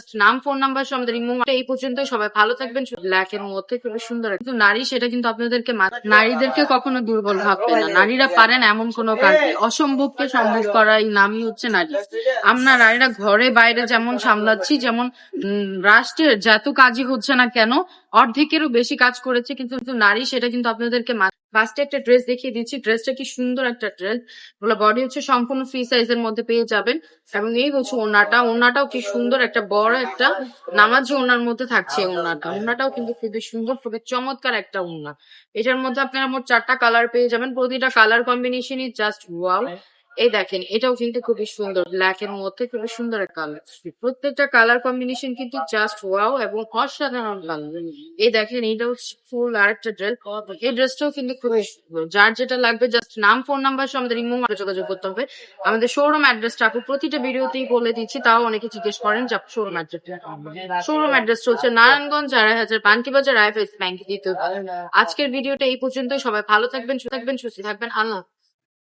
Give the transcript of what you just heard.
Just নাম phone number সহ আমাদের ইমো এই পর্যন্ত। সবাই ভালো থাকবেন। ব্ল্যাক এর মধ্যে খুবই সুন্দর কিন্তু নারী, সেটা কিন্তু আপনাদেরকে নারীদেরকে কখনো দুর্বল ভাববে না। নারীরা পারেন এমন কোনো কাজ নেই। অসম্ভবকে সম্ভব করার নামই হচ্ছে নারী। আমরা নারীরা ঘরে বাইরে যেমন সামলাচ্ছি, যেমন রাষ্ট্রের যত কাজই হচ্ছে না কেন অর্ধেকেরও বেশি কাজ করেছে কিন্তু নারী, সেটা কিন্তু আপনাদেরকে ফার্স্টে একটা ড্রেস দেখিয়ে দিচ্ছি। ড্রেসটা কি সুন্দর একটা ড্রেস, বডি হচ্ছে সম্পূর্ণ ফ্রি সাইজের মধ্যে পেয়ে যাবেন। এবং এই হচ্ছে ওড়নাটাও কি সুন্দর একটা বড় একটা নামাজি ওড়নার মধ্যে থাকছে। ওড়নাটাও কিন্তু খুবই সুন্দর, খুবই চমৎকার একটা ওড়না। এটার মধ্যে আপনারা মোট 4টা কালার পেয়ে যাবেন। প্রতিটা কালার কম্বিনেশনই জাস্ট ওয়াও। এই দেখেন, এটাও কিন্তু খুবই সুন্দর, ব্ল্যাক এর মধ্যে খুবই সুন্দর একটা কালার। প্রত্যেকটা কালার কম্বিনেশন কিন্তু জাস্ট ওয়াও এবং অসাধারণ কালার। এই দেখেন, এটাও ফুল আরেকটা ড্রেস। এই ড্রেসটাও কিন্তু খুবই সুন্দর। যার যেটা লাগবে জাস্ট নাম ফোন নাম্বার সহ আমাদের ইমো যোগাযোগ করতে হবে। আমাদের শোরুম অ্যাড্রেসটা আপু প্রতিটা ভিডিওতেই বলে দিচ্ছি, তাও অনেকে জিজ্ঞেস করেন যে শোরুম অ্যাড্রেসটা হচ্ছে নারায়ণগঞ্জ 4000 পান্কি বাজার IFS ব্যাংক দ্বিতীয়। আজকের ভিডিওটা এই পর্যন্ত। সবাই ভালো থাকবেন, সুস্থ থাকবেন, আল্লাহ।